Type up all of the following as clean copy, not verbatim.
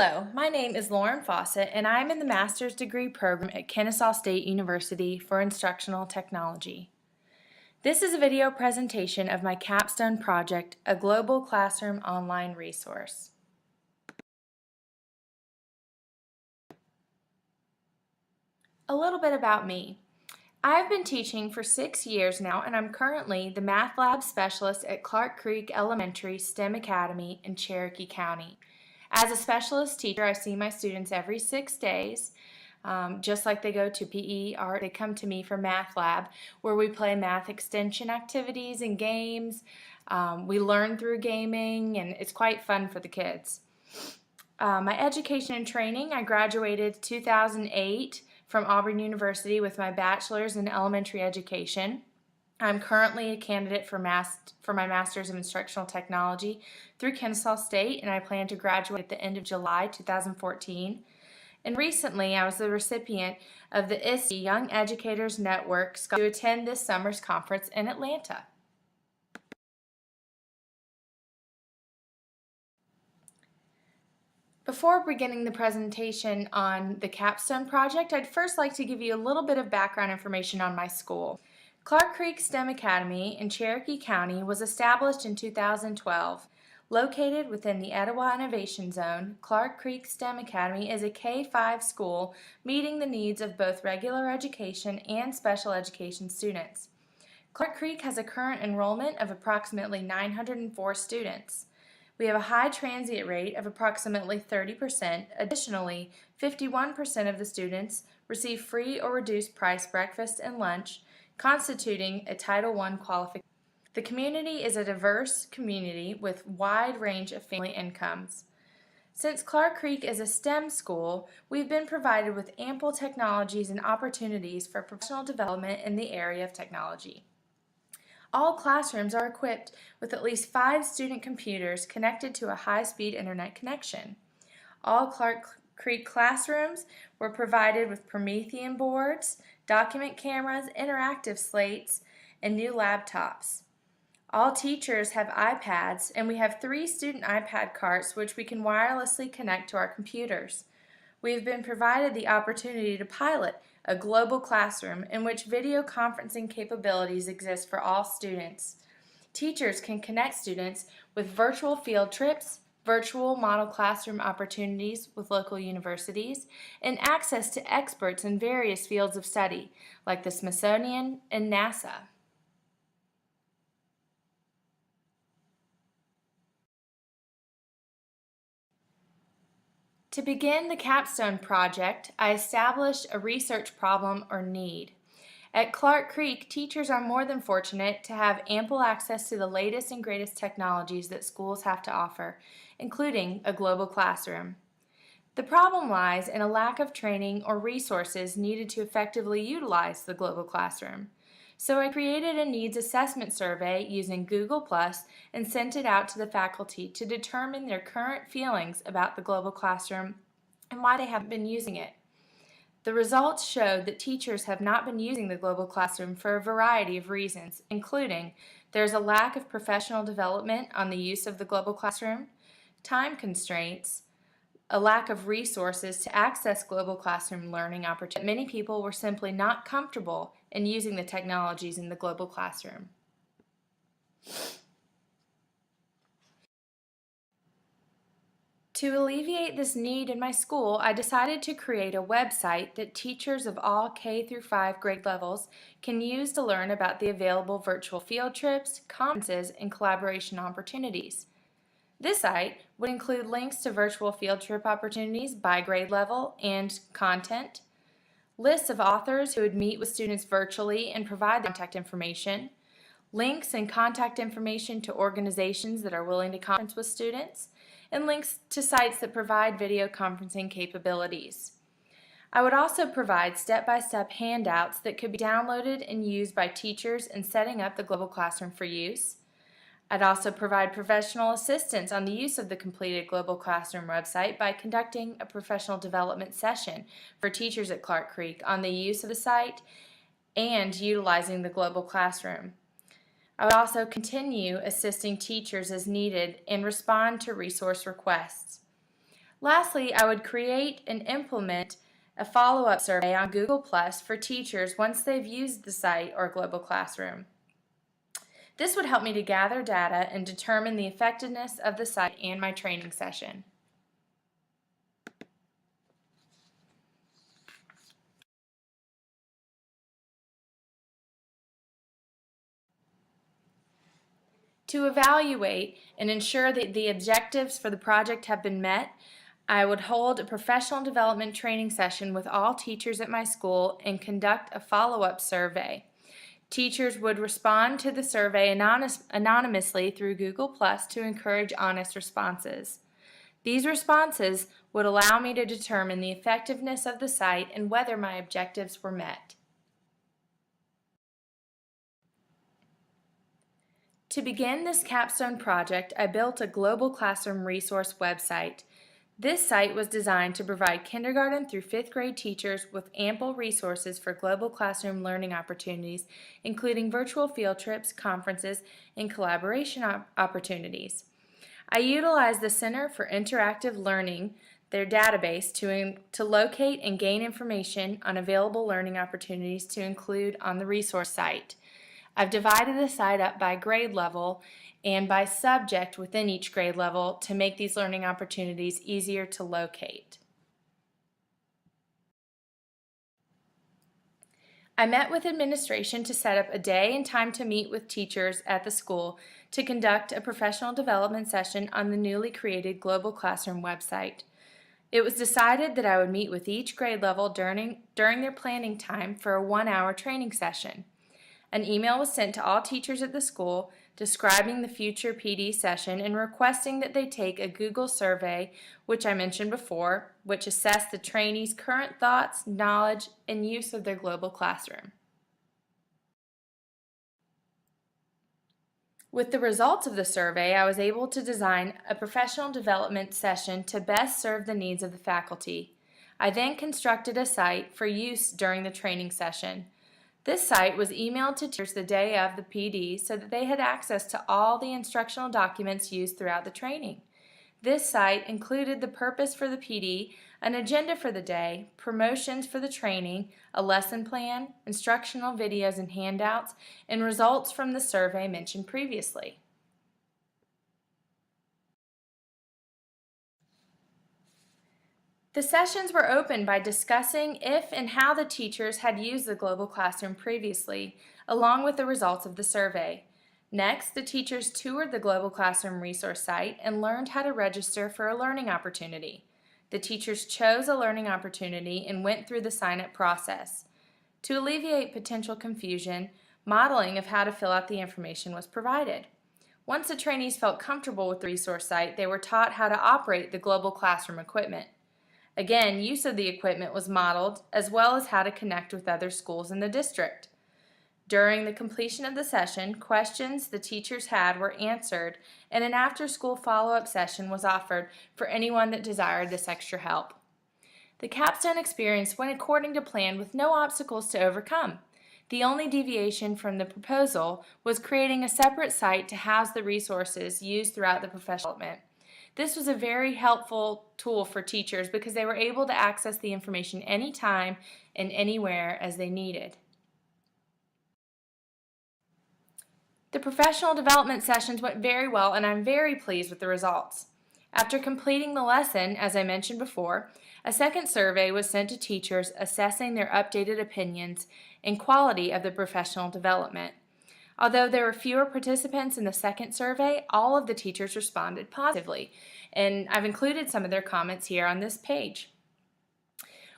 Hello, my name is Lauren Fawcett and I'm in the Master's Degree program at Kennesaw State University for Instructional Technology. This is a video presentation of my capstone project, a global classroom online resource. A little bit about me. I've been teaching for 6 years now and I'm currently the Math Lab Specialist at Clark Creek Elementary STEM Academy in Cherokee County. As a specialist teacher, I see my students every 6 days. Just like they go to PE, art, they come to me for Math Lab, where we play math extension activities and games. We learn through gaming, and it's quite fun for the kids. My education and training, I graduated 2008 from Auburn University with my bachelor's in elementary education. I'm currently a candidate for my Master's of Instructional Technology through Kennesaw State, and I plan to graduate at the end of July 2014. And recently, I was the recipient of the ISTE Young Educators Network to attend this summer's conference in Atlanta. Before beginning the presentation on the capstone project, I'd first like to give you a little bit of background information on my school. Clark Creek STEM Academy in Cherokee County was established in 2012. Located within the Etowah Innovation Zone, Clark Creek STEM Academy is a K-5 school meeting the needs of both regular education and special education students. Clark Creek has a current enrollment of approximately 904 students. We have a high transient rate of approximately 30%. Additionally, 51% of the students receive free or reduced price breakfast and lunch, constituting a Title I qualification. The community is a diverse community with a wide range of family incomes. Since Clark Creek is a STEM school, we've been provided with ample technologies and opportunities for professional development in the area of technology. All classrooms are equipped with at least 5 student computers connected to a high-speed internet connection. All Clark Creek classrooms were provided with Promethean boards, document cameras, interactive slates, and new laptops. All teachers have iPads, and we have 3 student iPad carts which we can wirelessly connect to our computers. We have been provided the opportunity to pilot a global classroom in which video conferencing capabilities exist for all students. Teachers can connect students with virtual field trips, virtual model classroom opportunities with local universities, and access to experts in various fields of study, like the Smithsonian and NASA. To begin the capstone project, I established a research problem or need. At Clark Creek, teachers are more than fortunate to have ample access to the latest and greatest technologies that schools have to offer, including a global classroom. The problem lies in a lack of training or resources needed to effectively utilize the global classroom. So I created a needs assessment survey using Google+ and sent it out to the faculty to determine their current feelings about the global classroom and why they haven't been using it. The results showed that teachers have not been using the global classroom for a variety of reasons, including there's a lack of professional development on the use of the global classroom, time constraints, a lack of resources to access global classroom learning opportunities. Many people were simply not comfortable in using the technologies in the global classroom. To alleviate this need in my school, I decided to create a website that teachers of all K-5 grade levels can use to learn about the available virtual field trips, conferences, and collaboration opportunities. This site would include links to virtual field trip opportunities by grade level and content, lists of authors who would meet with students virtually and provide contact information, links and contact information to organizations that are willing to conference with students, and links to sites that provide video conferencing capabilities. I would also provide step-by-step handouts that could be downloaded and used by teachers in setting up the global classroom for use. I'd also provide professional assistance on the use of the completed Global Classroom website by conducting a professional development session for teachers at Clark Creek on the use of the site and utilizing the Global Classroom. I would also continue assisting teachers as needed and respond to resource requests. Lastly, I would create and implement a follow-up survey on Google Plus for teachers once they've used the site or Global Classroom. This would help me to gather data and determine the effectiveness of the site and my training session. To evaluate and ensure that the objectives for the project have been met, I would hold a professional development training session with all teachers at my school and conduct a follow-up survey. Teachers would respond to the survey anonymously through Google Plus to encourage honest responses. These responses would allow me to determine the effectiveness of the site and whether my objectives were met. To begin this capstone project, I built a Global Classroom resource website. This site was designed to provide kindergarten through 5th grade teachers with ample resources for Global Classroom learning opportunities, including virtual field trips, conferences, and collaboration opportunities. I utilized the Center for Interactive Learning, their database, to locate and gain information on available learning opportunities to include on the resource site. I've divided the site up by grade level and by subject within each grade level to make these learning opportunities easier to locate. I met with administration to set up a day and time to meet with teachers at the school to conduct a professional development session on the newly created Global Classroom website. It was decided that I would meet with each grade level during their planning time for a 1-hour training session. An email was sent to all teachers at the school describing the future PD session and requesting that they take a Google survey, which I mentioned before, which assessed the trainees' current thoughts, knowledge, and use of their Global Classroom. With the results of the survey, I was able to design a professional development session to best serve the needs of the faculty. I then constructed a site for use during the training session. This site was emailed to teachers the day of the PD so that they had access to all the instructional documents used throughout the training. This site included the purpose for the PD, an agenda for the day, promotions for the training, a lesson plan, instructional videos and handouts, and results from the survey mentioned previously. The sessions were opened by discussing if and how the teachers had used the Global Classroom previously, along with the results of the survey. Next, the teachers toured the Global Classroom resource site and learned how to register for a learning opportunity. The teachers chose a learning opportunity and went through the sign-up process. To alleviate potential confusion, modeling of how to fill out the information was provided. Once the trainees felt comfortable with the resource site, they were taught how to operate the Global Classroom equipment. Again, use of the equipment was modeled, as well as how to connect with other schools in the district. During the completion of the session, questions the teachers had were answered, and an after-school follow-up session was offered for anyone that desired this extra help. The capstone experience went according to plan with no obstacles to overcome. The only deviation from the proposal was creating a separate site to house the resources used throughout the professional development. This was a very helpful tool for teachers because they were able to access the information anytime and anywhere as they needed. The professional development sessions went very well, and I'm very pleased with the results. After completing the lesson, as I mentioned before, a second survey was sent to teachers assessing their updated opinions and quality of the professional development. Although there were fewer participants in the second survey, all of the teachers responded positively, and I've included some of their comments here on this page.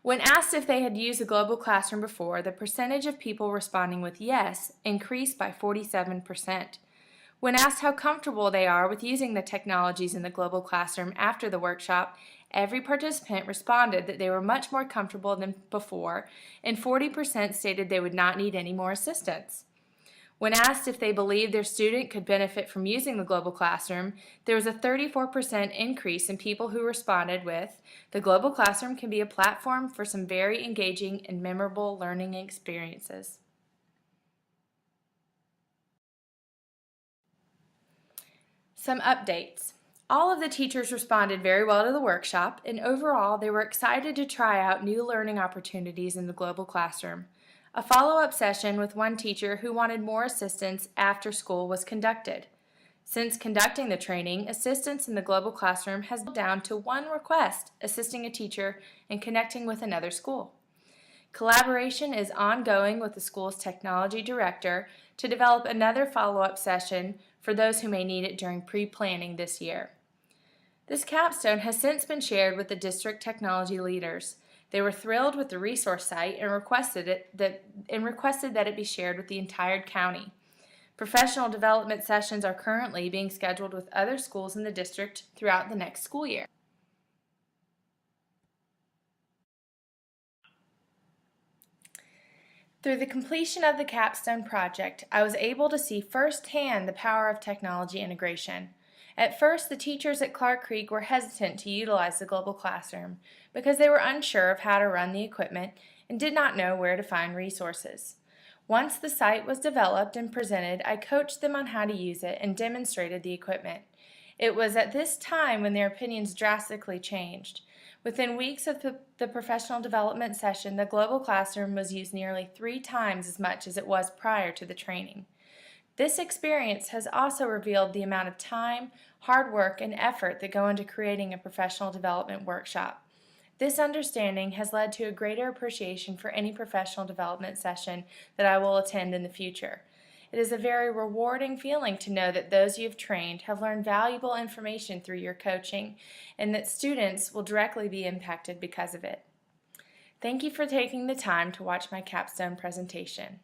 When asked if they had used the Global Classroom before, the percentage of people responding with yes increased by 47%. When asked how comfortable they are with using the technologies in the Global Classroom after the workshop, every participant responded that they were much more comfortable than before, and 40% stated they would not need any more assistance. When asked if they believed their student could benefit from using the Global Classroom, there was a 34% increase in people who responded with, "The Global Classroom can be a platform for some very engaging and memorable learning experiences." Some updates. All of the teachers responded very well to the workshop, and overall they were excited to try out new learning opportunities in the global classroom. A follow-up session with one teacher who wanted more assistance after school was conducted. Since conducting the training, assistance in the global classroom has been down to one request, assisting a teacher in connecting with another school. Collaboration is ongoing with the school's technology director to develop another follow-up session for those who may need it during pre-planning this year. This capstone has since been shared with the district technology leaders. They were thrilled with the resource site and requested that it be shared with the entire county. Professional development sessions are currently being scheduled with other schools in the district throughout the next school year. Through the completion of the capstone project, I was able to see firsthand the power of technology integration. At first, the teachers at Clark Creek were hesitant to utilize the global classroom because they were unsure of how to run the equipment and did not know where to find resources. Once the site was developed and presented, I coached them on how to use it and demonstrated the equipment. It was at this time when their opinions drastically changed. Within weeks of the professional development session, the global classroom was used nearly 3 times as much as it was prior to the training. This experience has also revealed the amount of time, hard work, and effort that go into creating a professional development workshop. This understanding has led to a greater appreciation for any professional development session that I will attend in the future. It is a very rewarding feeling to know that those you have trained have learned valuable information through your coaching and that students will directly be impacted because of it. Thank you for taking the time to watch my capstone presentation.